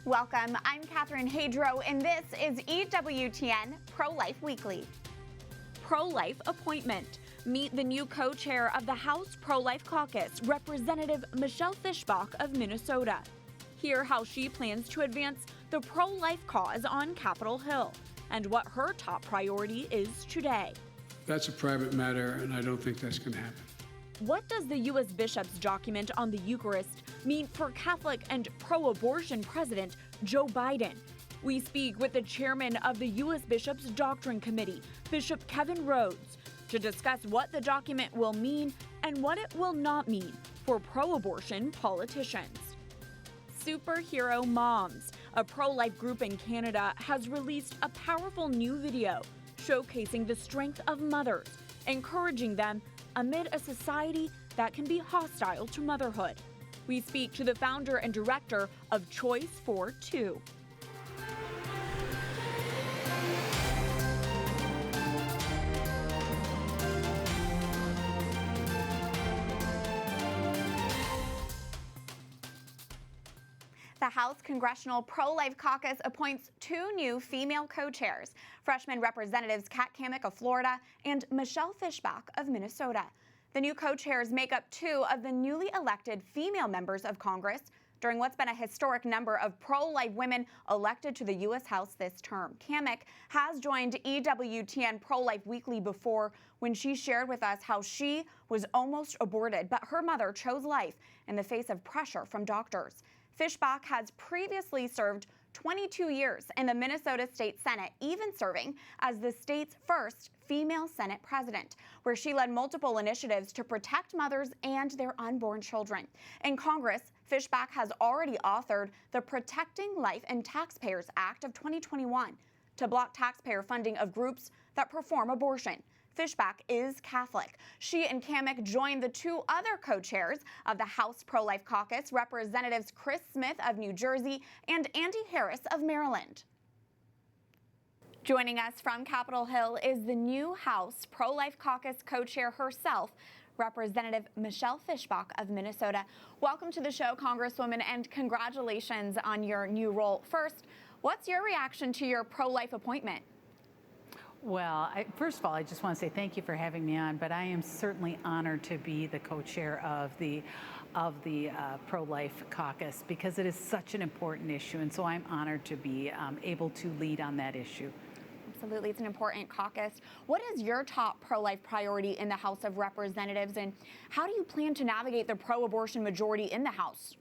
Welcome, I'm Catherine Hadro, and this is EWTN Pro-Life Weekly. Pro-Life appointment. Meet the new co-chair of the House Pro-Life Caucus, Representative Michelle Fischbach of Minnesota. Hear how she plans to advance the pro-life cause on Capitol Hill and what her top priority is today. That's a private matter, and I don't think that's going to happen. What does the U.S. Bishop's document on the Eucharist mean for Catholic and pro-abortion President Joe Biden? We speak with the chairman of the U.S. Bishop's Doctrine Committee, Bishop Kevin Rhoades, to discuss what the document will mean and what it will not mean for pro-abortion politicians. Superhero Moms, a pro-life group in Canada, has released a powerful new video showcasing the strength of mothers, encouraging them amid a society that can be hostile to motherhood. We speak to the founder and director of Choice for Two. The House Congressional Pro-Life Caucus appoints two new female co-chairs, freshman Representatives Kat Cammack of Florida and Michelle Fischbach of Minnesota. The new co-chairs make up two of the newly elected female members of Congress during what's been a historic number of pro-life women elected to the U.S. House this term. Cammack has joined EWTN Pro-Life Weekly before when she shared with us how she was almost aborted, but her mother chose life in the face of pressure from doctors. Fischbach has previously served 22 years in the Minnesota State Senate, even serving as the state's first female Senate president, where she led multiple initiatives to protect mothers and their unborn children. In Congress, Fischbach has already authored the Protecting Life and Taxpayers Act of 2021 to block taxpayer funding of groups that perform abortion. Fischbach is Catholic. She and Cammack joined the two other co-chairs of the House Pro-Life Caucus, Representatives Chris Smith of New Jersey and Andy Harris of Maryland. Joining us from Capitol Hill is the new House Pro-Life Caucus co-chair herself, Representative Michelle Fischbach of Minnesota. Welcome to the show, Congresswoman, and congratulations on your new role. First, what's your reaction to your pro-life appointment? Well, first of all, I just want to say thank you for having me on, but I am certainly honored to be the co-chair of the Pro-Life Caucus because it is such an important issue, and so I'm honored to be able to lead on that issue. Absolutely, it's an important caucus. What is your top pro-life priority in the House of Representatives, and how do you plan to navigate the pro-abortion majority in the House?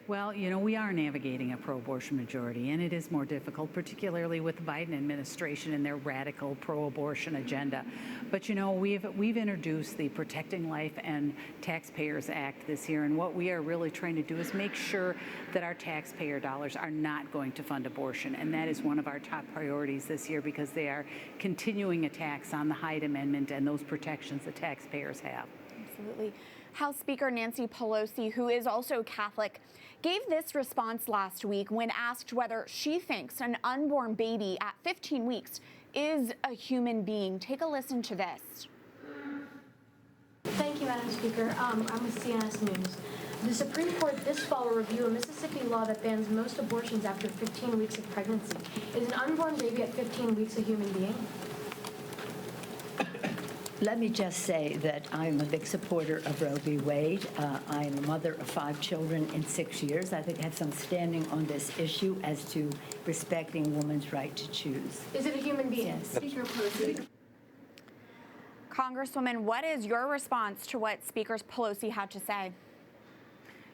Well, you know, we are navigating a pro-abortion majority, and it is more difficult, particularly with the Biden administration and their radical pro-abortion agenda. But, you know, we've introduced the Protecting Life and Taxpayers Act this year, and what we are really trying to do is make sure that our taxpayer dollars are not going to fund abortion, and that is one of our top priorities this year because they are continuing attacks on the Hyde Amendment and those protections that taxpayers have. Absolutely. House Speaker Nancy Pelosi, who is also Catholic, gave this response last week when asked whether she thinks an unborn baby at 15 weeks is a human being. Take a listen to this. Thank you, Madam Speaker. I'm with CNS News. The Supreme Court this fall will review a Mississippi law that bans most abortions after 15 weeks of pregnancy. Is an unborn baby at 15 weeks a human being? Let me just say that I'm a big supporter of Roe v. Wade. I'm a mother of 5 children in 6 years. I think I have some standing on this issue as to respecting women's right to choose. Is it a human being? Yes. Speaker Pelosi. Congresswoman, what is your response to what Speaker Pelosi had to say?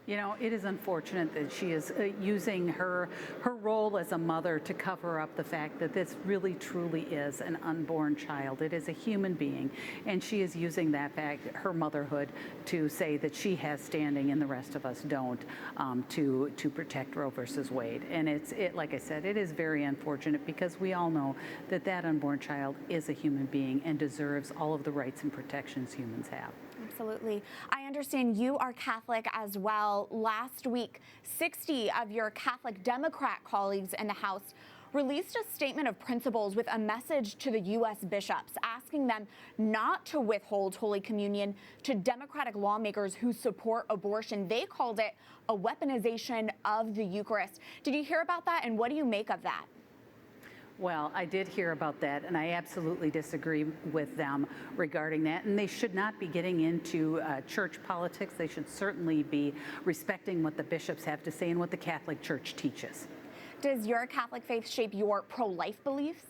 You know, it is unfortunate that she is using her role as a mother to cover up the fact that this really truly is an unborn child. It is a human being, and she is using that fact, her motherhood, to say that she has standing and the rest of us don't, to protect Roe versus Wade. And like I said, it is very unfortunate because we all know that that unborn child is a human being and deserves all of the rights and protections humans have. Absolutely. I understand you are Catholic as well. Last week, 60 of your Catholic Democrat colleagues in the House released a statement of principles with a message to the U.S. bishops, asking them not to withhold Holy Communion to Democratic lawmakers who support abortion. They called it a weaponization of the Eucharist. Did you hear about that, and what do you make of that? Well, I did hear about that, and I absolutely disagree with them regarding that. And they should not be getting into church politics. They should certainly be respecting what the bishops have to say and what the Catholic Church teaches. Does your Catholic faith shape your pro-life beliefs?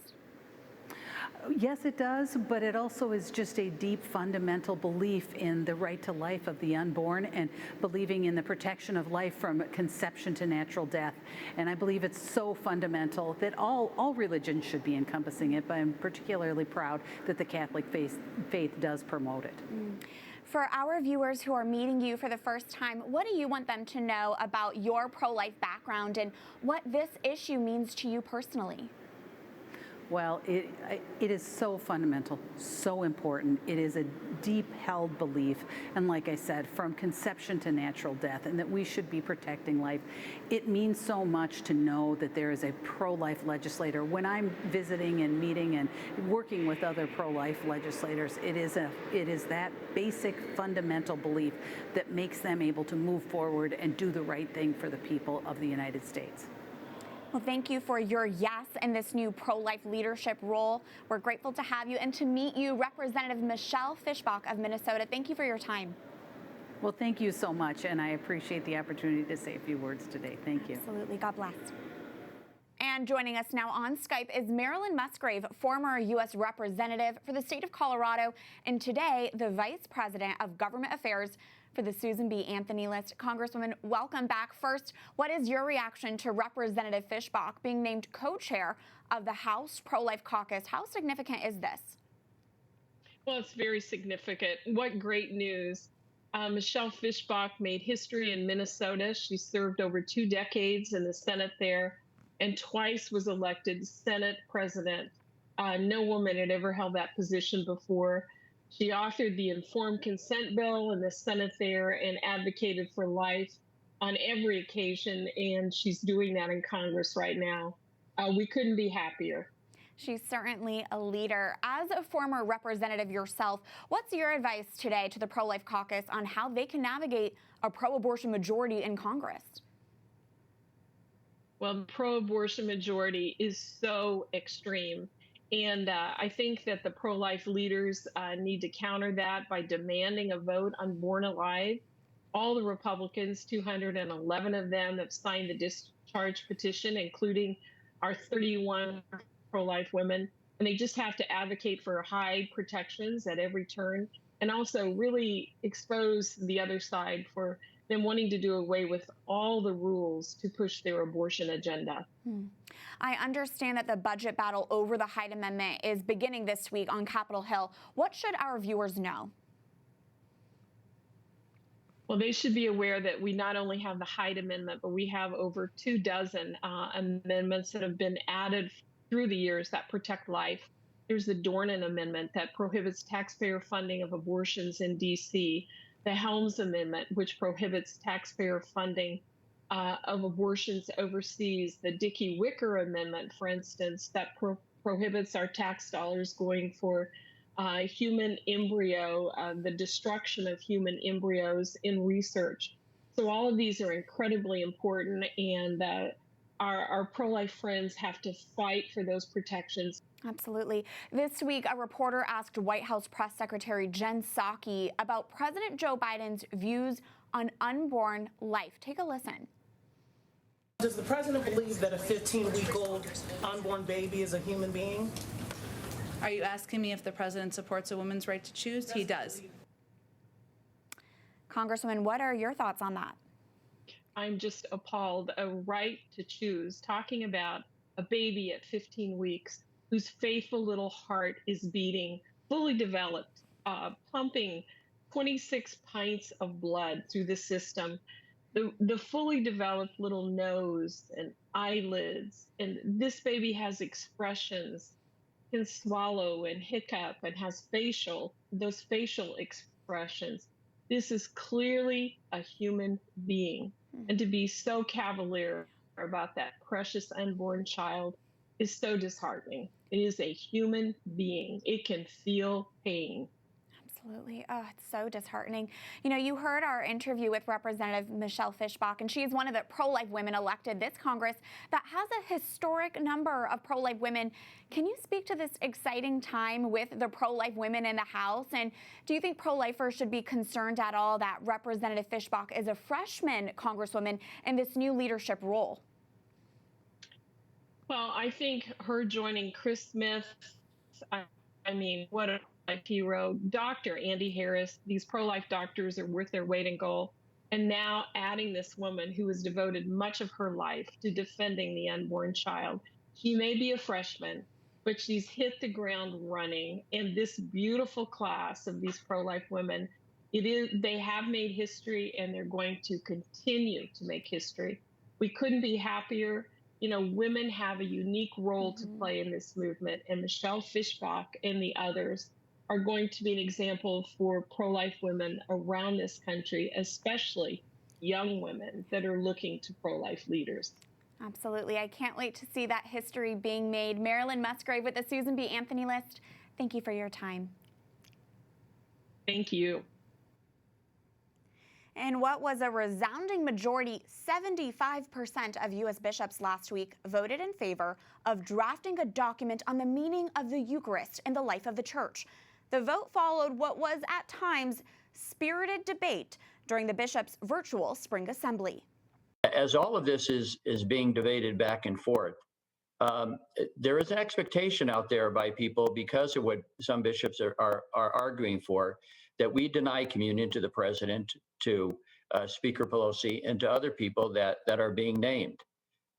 Yes, it does, but it also is just a deep fundamental belief in the right to life of the unborn and believing in the protection of life from conception to natural death. And I believe it's so fundamental that all religions should be encompassing it, but I'm particularly proud that the Catholic faith does promote it. For our viewers who are meeting you for the first time, what do you want them to know about your pro-life background and what this issue means to you personally? Well, it is so fundamental, so important. It is a deep-held belief, and like I said, from conception to natural death, and that we should be protecting life. It means so much to know that there is a pro-life legislator. When I'm visiting and meeting and working with other pro-life legislators, it is that basic fundamental belief that makes them able to move forward and do the right thing for the people of the United States. Well, thank you for your yes in this new pro-life leadership role. We're grateful to have you and to meet you, Representative Michelle Fischbach of Minnesota. Thank you for your time. Well, thank you so much, and I appreciate the opportunity to say a few words today. Thank you. Absolutely. God bless. And joining us now on Skype is Marilyn Musgrave, former U.S. Representative for the state of Colorado, and today the Vice President of Government Affairs for the Susan B. Anthony list. Congresswoman, welcome back. First, what is your reaction to Representative Fischbach being named co-chair of the House Pro-Life Caucus? How significant is this? Well, it's very significant. What great news. Michelle Fischbach made history in Minnesota. She served over 2 decades in the Senate there and twice was elected Senate president. No woman had ever held that position before. She authored the Informed Consent Bill in the Senate there and advocated for life on every occasion, and she's doing that in Congress right now. We couldn't be happier. She's certainly a leader. As a former representative yourself, what's your advice today to the Pro-Life Caucus on how they can navigate a pro-abortion majority in Congress? Well, the pro-abortion majority is so extreme. And I think that the pro-life leaders need to counter that by demanding a vote on Born Alive. All the Republicans, 211 of them, have signed the discharge petition, including our 31 pro-life women. And they just have to advocate for high protections at every turn and also really expose the other side for them wanting to do away with all the rules to push their abortion agenda. I understand that the budget battle over the Hyde Amendment is beginning this week on Capitol Hill. What should our viewers know? Well, they should be aware that we not only have the Hyde Amendment, but we have over 24 amendments that have been added through the years that protect life. There's the Dornan Amendment that prohibits taxpayer funding of abortions in D.C., the Helms Amendment, which prohibits taxpayer funding of abortions overseas, the Dickey-Wicker Amendment, for instance, that prohibits our tax dollars going for human embryo, the destruction of human embryos in research. So all of these are incredibly important, and our pro-life friends have to fight for those protections. Absolutely. This week, a reporter asked White House Press Secretary Jen Psaki about President Joe Biden's views on unborn life. Take a listen. Does the president believe that a 15-week-old unborn baby is a human being? Are you asking me if the president supports a woman's right to choose? He does. Congresswoman, what are your thoughts on that? I'm just appalled. A right to choose, talking about a baby at 15 weeks whose faithful little heart is beating, fully developed, pumping 26 pints of blood through the system. The fully developed little nose and eyelids, and this baby has expressions, can swallow and hiccup and has those facial expressions. This is clearly a human being. And to be so cavalier about that precious unborn child is so disheartening. It is a human being. It can feel pain. Absolutely. Oh, it's so disheartening. You know, you heard our interview with Representative Michelle Fischbach, and she's one of the pro-life women elected this Congress that has a historic number of pro-life women. Can you speak to this exciting time with the pro-life women in the House? And do you think pro-lifers should be concerned at all that Representative Fischbach is a freshman Congresswoman in this new leadership role? Well, I think her joining Chris Smith, I mean, what a hero. Dr. Andy Harris, these pro-life doctors are worth their weight in gold. And now adding this woman who has devoted much of her life to defending the unborn child. She may be a freshman, but she's hit the ground running. And this beautiful class of these pro-life women, they have made history, and they're going to continue to make history. We couldn't be happier. You know, women have a unique role to play in this movement, and Michelle Fischbach and the others are going to be an example for pro-life women around this country, especially young women that are looking to pro-life leaders. Absolutely. I can't wait to see that history being made. Marilyn Musgrave with the Susan B. Anthony List, thank you for your time. Thank you. In what was a resounding majority, 75% of U.S. bishops last week voted in favor of drafting a document on the meaning of the Eucharist in the life of the Church. The vote followed what was at times spirited debate during the bishop's virtual spring assembly. As all of this is being debated back and forth, there is an expectation out there by people, because of what some bishops are arguing for, that we deny communion to the president, to Speaker Pelosi, and to other people that are being named.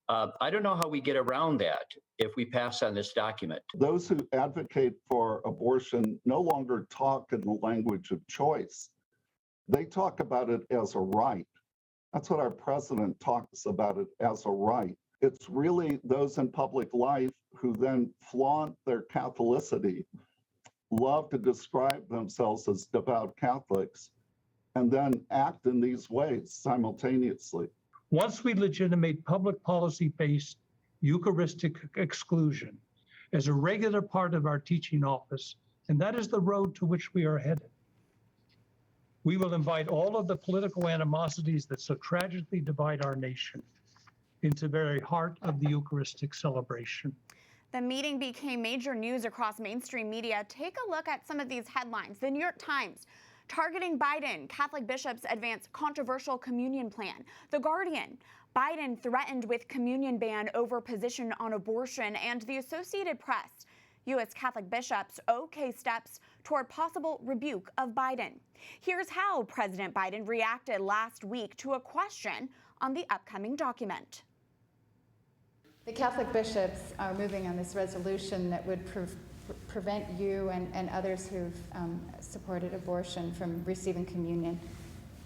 I don't know how we get around that if we pass on this document. Those who advocate for abortion no longer talk in the language of choice. They talk about it as a right. That's what our president talks about, it as a right. It's really those in public life who then flaunt their Catholicity, love to describe themselves as devout Catholics, and then act in these ways simultaneously. Once we legitimate public policy-based Eucharistic exclusion as a regular part of our teaching office, and that is the road to which we are headed, we will invite all of the political animosities that so tragically divide our nation into the very heart of the Eucharistic celebration. The meeting became major news across mainstream media. Take a look at some of these headlines. The New York Times, targeting Biden, Catholic bishops advance controversial communion plan. The Guardian, Biden threatened with communion ban over position on abortion. And the Associated Press, U.S. Catholic bishops okay steps toward possible rebuke of Biden. Here's how President Biden reacted last week to a question on the upcoming document. The Catholic bishops are moving on this resolution that would prevent you and others who've supported abortion from receiving communion.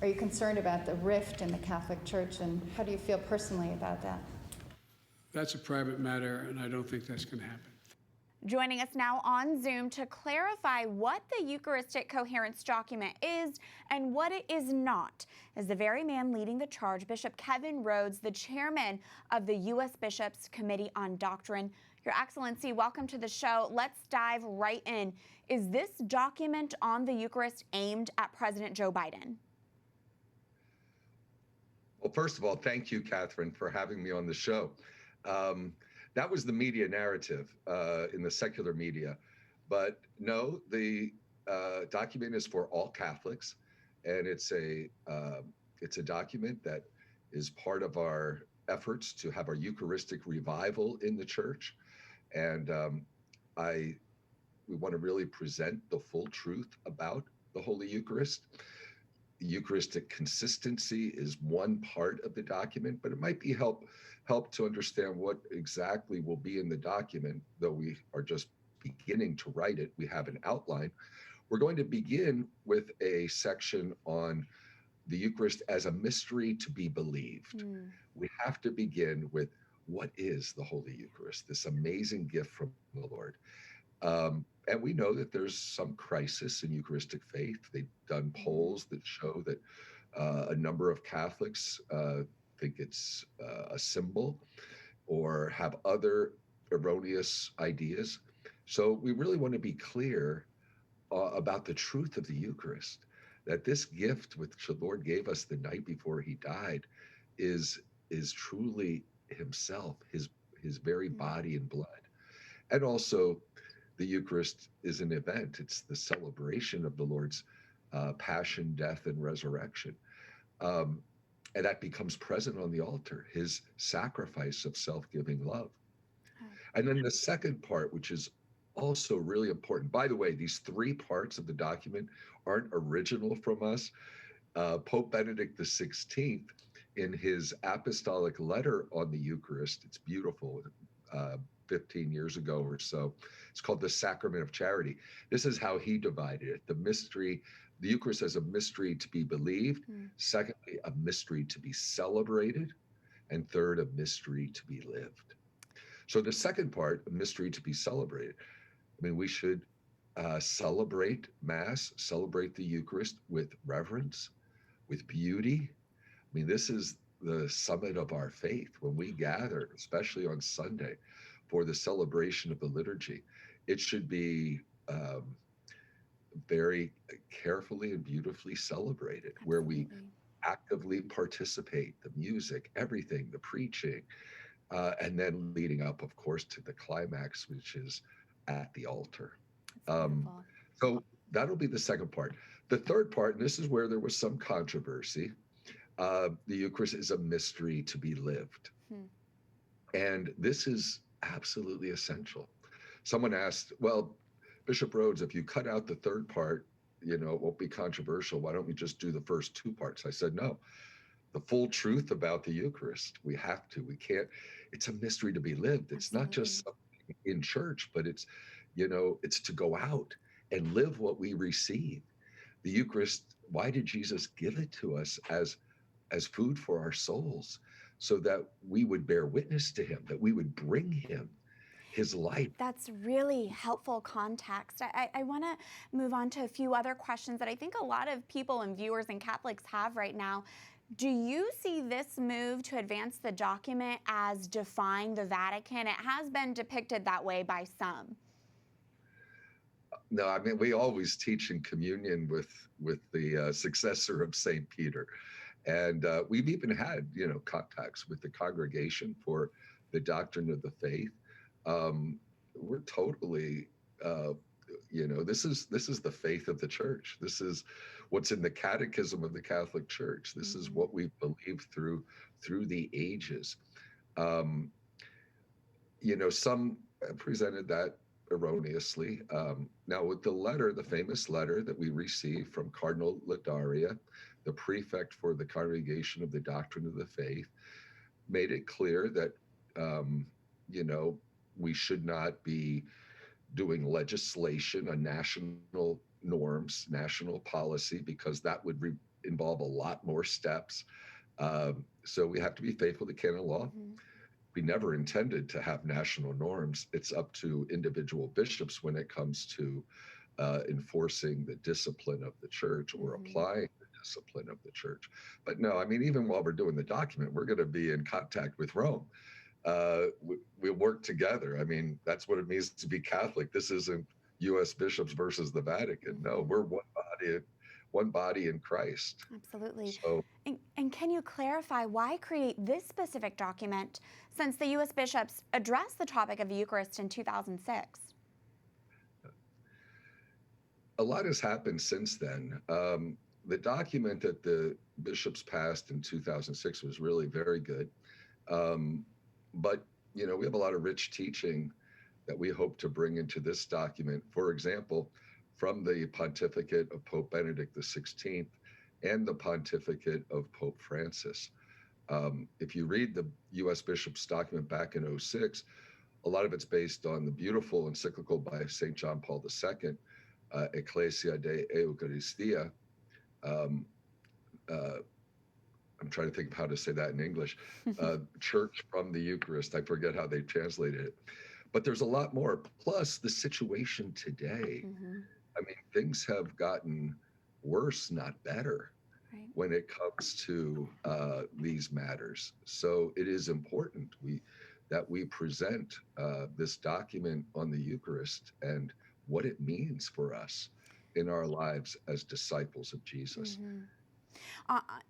Are you concerned about the rift in the Catholic Church, and how do you feel personally about that? That's a private matter, and I don't think that's going to happen. Joining us now on Zoom to clarify what the Eucharistic Coherence document is and what it is not is the very man leading the charge, Bishop Kevin Rhoades, the chairman of the U.S. Bishops' Committee on Doctrine. Your Excellency, welcome to the show. Let's dive right in. Is this document on the Eucharist aimed at President Joe Biden? Well, first of all, thank you, Catherine, for having me on the show. That was the media narrative in the secular media. But no, the document is for all Catholics, and it's a document that is part of our efforts to have our Eucharistic revival in the church. And we want to really present the full truth about the Holy Eucharist. The Eucharistic consistency is one part of the document, but it might be help to understand what exactly will be in the document, though we are just beginning to write it. We have an outline. We're going to begin with a section on the Eucharist as a mystery to be believed. We have to begin with what is the Holy Eucharist, this amazing gift from the Lord. And we know that there's some crisis in Eucharistic faith. They've done polls that show that a number of Catholics think it's a symbol or have other erroneous ideas. So we really want to be clear about the truth of the Eucharist, that this gift which the Lord gave us the night before he died is truly himself, his very body and blood. And also the Eucharist is an event. It's the celebration of the Lord's passion, death, and resurrection. And that becomes present on the altar, his sacrifice of self-giving love. And then the second part, which is also really important. By the way, these three parts of the document aren't original from us. Pope Benedict XVI, in his apostolic letter on the Eucharist, it's beautiful, 15 years ago or so, it's called the Sacrament of Charity. This is how he divided it. The Eucharist as a mystery to be believed. Secondly, a mystery to be celebrated. And third, a mystery to be lived. So the second part, a mystery to be celebrated. I mean, we should celebrate Mass, celebrate the Eucharist with reverence, with beauty. I mean, this is the summit of our faith when we gather, especially on Sunday, for the celebration of the liturgy. It should be very carefully and beautifully celebrated, where we actively participate, the music, everything, the preaching, and then leading up, of course, to the climax, which is at the altar. So that'll be the second part. The third part, and this is where there was some controversy, the Eucharist is a mystery to be lived. And this is absolutely essential. Someone asked, well, Bishop Rhoades, if you cut out the third part, it won't be controversial. Why don't we just do the first two parts? I said, no, the full truth about the Eucharist, we have to, we can't, it's a mystery to be lived. It's not just something in church, but it's, it's to go out and live what we receive. The Eucharist, why did Jesus give it to us as food for our souls? So that we would bear witness to him, that we would bring him his life. That's really helpful context. I want to move on to a few other questions that I think a lot of people and viewers and Catholics have right now. Do you see this move to advance the document as defying the Vatican? It has been depicted that way by some. No, I mean, we always teach in communion with the successor of St. Peter. And we've even had, contacts with the Congregation for the Doctrine of the Faith. We're totally, this is the faith of the Church. This is what's in the Catechism of the Catholic Church. This is what we've believed through the ages. Some presented that erroneously. Now, with the letter, the famous letter that we received from Cardinal Ladaria, the prefect for the Congregation of the Doctrine of the Faith, made it clear that, we should not be doing legislation on national norms, national policy, because that would involve a lot more steps. So we have to be faithful to canon law. We never intended to have national norms. It's up to individual bishops when it comes to enforcing the discipline of the church or applying the discipline of the church. But no, I mean, even while we're doing the document, we're going to be in contact with Rome. We work together. I mean, that's what it means to be Catholic. This isn't U.S. bishops versus the Vatican. No, we're one body in Christ. Absolutely. So, and can you clarify why create this specific document since the U.S. bishops addressed the topic of the Eucharist in 2006? A lot has happened since then. The document that the bishops passed in 2006 was really very good. But, we have a lot of rich teaching that we hope to bring into this document. For example, from the pontificate of Pope Benedict XVI and the pontificate of Pope Francis. If you read the U.S. bishops document back in 2006, a lot of it's based on the beautiful encyclical by St. John Paul II, Ecclesia de Eucharistia. I'm trying to think of how to say that in English. Church from the Eucharist. I forget how they translated it. But there's a lot more. Plus, the situation today. I mean, things have gotten worse, not better, when it comes to these matters. So it is important. that we present this document on the Eucharist and what it means for us in our lives as disciples of Jesus.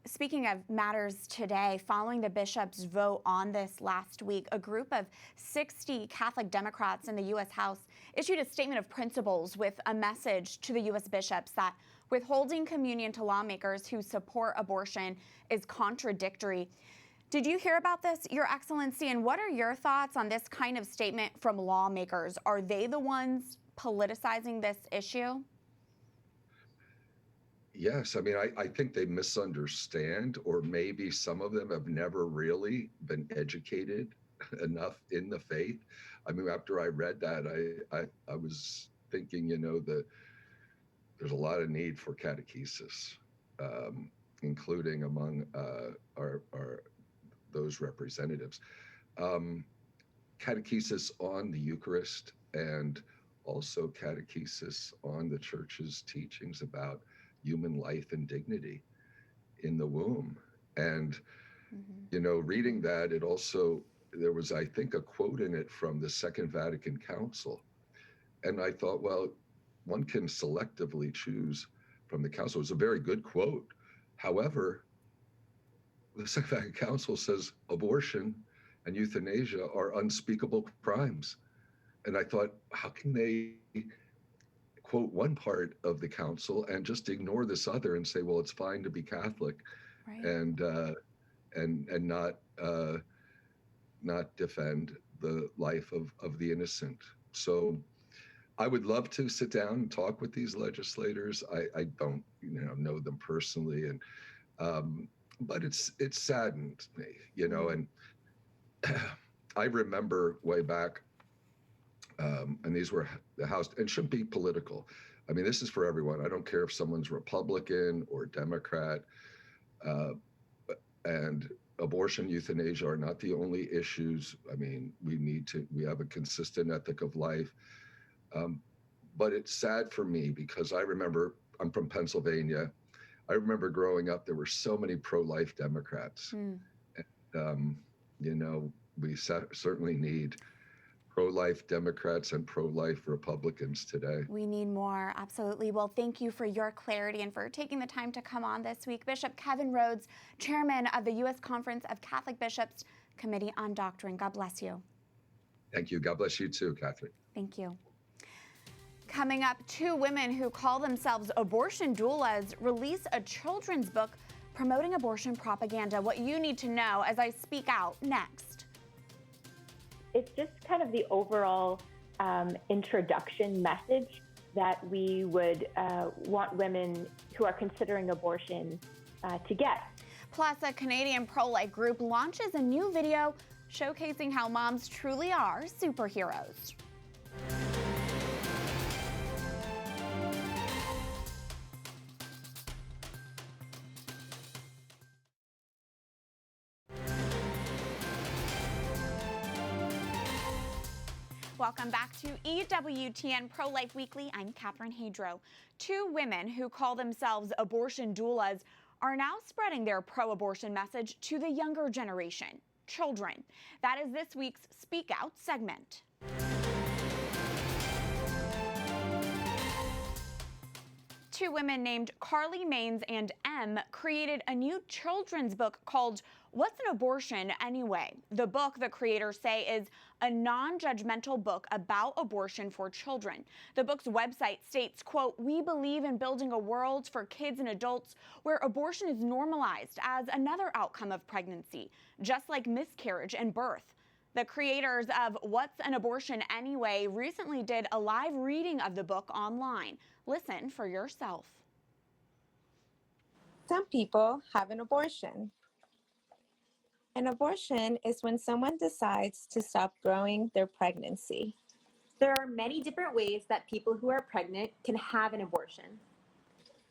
Speaking of matters today, following the bishop's vote on this last week, a group of 60 Catholic Democrats in the U.S. House issued a statement of principles with a message to the U.S. bishops that withholding communion to lawmakers who support abortion is contradictory. Did you hear about this, Your Excellency? And what are your thoughts on this kind of statement from lawmakers? Are they the ones politicizing this issue? Yes, I mean, I think they misunderstand, or maybe some of them have never really been educated enough in the faith. I mean, after I read that, I was thinking, there's a lot of need for catechesis, including among those representatives. Catechesis on the Eucharist, and also catechesis on the Church's teachings about human life and dignity in the womb. And, reading that, there was, I think, a quote in it from the Second Vatican Council. And I thought, well, one can selectively choose from the council. It was a very good quote. However, the Second Vatican Council says abortion and euthanasia are unspeakable crimes. And I thought, how can they quote one part of the council and just ignore this other and say, well, it's fine to be Catholic, right, and not defend the life of the innocent. So I would love to sit down and talk with these legislators. I don't know them personally, and but it's saddened me, and I remember way back, and these were the House, and shouldn't be political. I mean, this is for everyone. I don't care if someone's Republican or Democrat, and abortion, euthanasia are not the only issues. I mean, we have a consistent ethic of life. But it's sad for me because I remember, I'm from Pennsylvania. I remember growing up, there were so many pro-life Democrats. And, we certainly need pro-life Democrats and pro-life Republicans today. We need more, absolutely. Well, thank you for your clarity and for taking the time to come on this week. Bishop Kevin Rhoades, Chairman of the U.S. Conference of Catholic Bishops Committee on Doctrine. God bless you. Thank you. God bless you too, Catherine. Thank you. Coming up, 2 women who call themselves abortion doulas release a children's book promoting abortion propaganda. What you need to know as I speak out next. It's just kind of the overall introduction message that we would want women who are considering abortion to get. Plus, a Canadian pro-life group launches a new video showcasing how moms truly are superheroes. Welcome back to EWTN Pro-Life Weekly. I'm Catherine Hadro. 2 women who call themselves abortion doulas are now spreading their pro-abortion message to the younger generation, children. That is this week's Speak Out segment. Two women named Carly Maines and M created a new children's book called What's an Abortion Anyway? The book, the creators say, is a non-judgmental book about abortion for children. The book's website states, quote, "We believe in building a world for kids and adults where abortion is normalized as another outcome of pregnancy, just like miscarriage and birth." The creators of What's an Abortion Anyway recently did a live reading of the book online. Listen for yourself. Some people have an abortion. An abortion is when someone decides to stop growing their pregnancy. There are many different ways that people who are pregnant can have an abortion.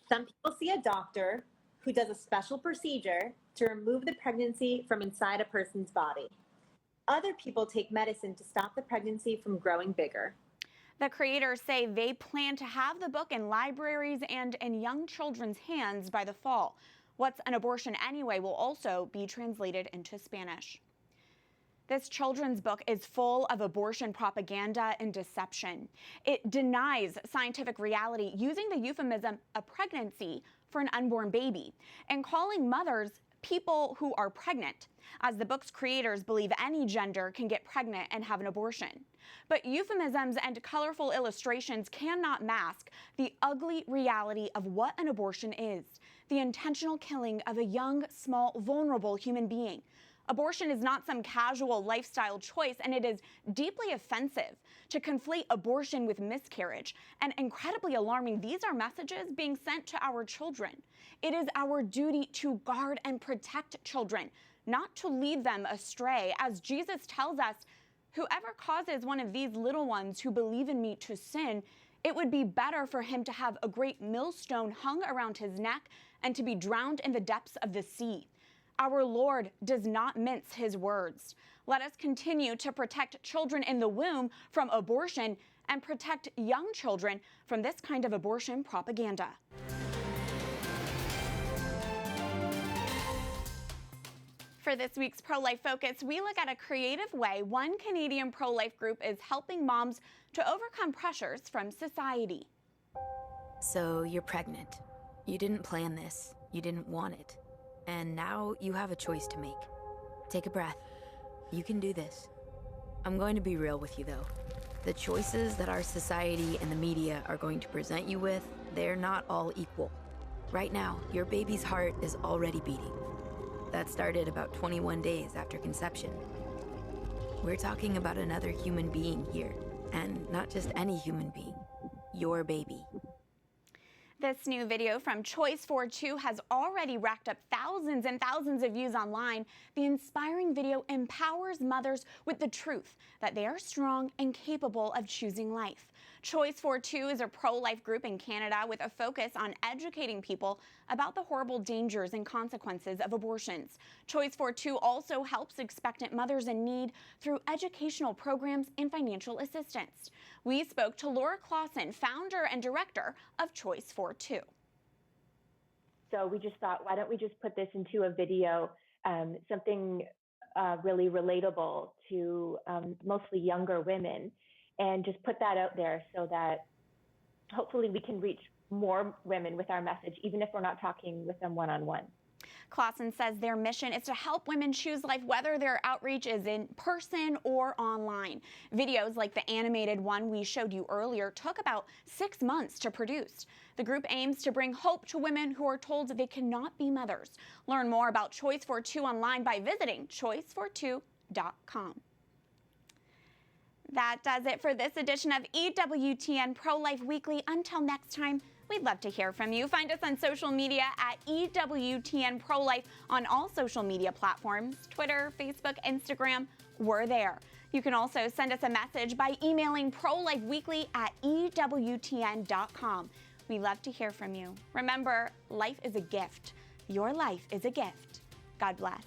Some people see a doctor who does a special procedure to remove the pregnancy from inside a person's body. Other people take medicine to stop the pregnancy from growing bigger. The creators say they plan to have the book in libraries and in young children's hands by the fall. What's an Abortion Anyway will also be translated into Spanish. This children's book is full of abortion propaganda and deception. It denies scientific reality using the euphemism a pregnancy for an unborn baby and calling mothers people who are pregnant, as the book's creators believe any gender can get pregnant and have an abortion. But euphemisms and colorful illustrations cannot mask the ugly reality of what an abortion is: the intentional killing of a young, small, vulnerable human being. Abortion is not some casual lifestyle choice, and it is deeply offensive to conflate abortion with miscarriage. And incredibly alarming, these are messages being sent to our children. It is our duty to guard and protect children, not to lead them astray. As Jesus tells us, whoever causes one of these little ones who believe in me to sin, it would be better for him to have a great millstone hung around his neck and to be drowned in the depths of the sea. Our Lord does not mince his words. Let us continue to protect children in the womb from abortion and protect young children from this kind of abortion propaganda. For this week's Pro-Life Focus, we look at a creative way one Canadian pro-life group is helping moms to overcome pressures from society. So you're pregnant. You didn't plan this. You didn't want it. And now you have a choice to make. Take a breath. You can do this. I'm going to be real with you, though. The choices that our society and the media are going to present you with, they're not all equal. Right now, your baby's heart is already beating. That started about 21 days after conception. We're talking about another human being here, and not just any human being, your baby. This new video from Choice42 has already racked up thousands and thousands of views online. The inspiring video empowers mothers with the truth that they are strong and capable of choosing life. Choice42 is a pro-life group in Canada with a focus on educating people about the horrible dangers and consequences of abortions. Choice42 also helps expectant mothers in need through educational programs and financial assistance. We spoke to Laura Clausen, founder and director of Choice42. So we just thought, why don't we just put this into a video, something really relatable to mostly younger women, and just put that out there so that hopefully we can reach more women with our message, even if we're not talking with them one-on-one. Clausen says their mission is to help women choose life, whether their outreach is in person or online. Videos like the animated one we showed you earlier took about 6 months to produce. The group aims to bring hope to women who are told they cannot be mothers. Learn more about Choice42 online by visiting choice42.com. That does it for this edition of EWTN Pro-Life Weekly. Until next time, we'd love to hear from you. Find us on social media at EWTN Pro-Life on all social media platforms, Twitter, Facebook, Instagram. We're there. You can also send us a message by emailing prolifeweekly@ewtn.com. We love to hear from you. Remember, life is a gift. Your life is a gift. God bless.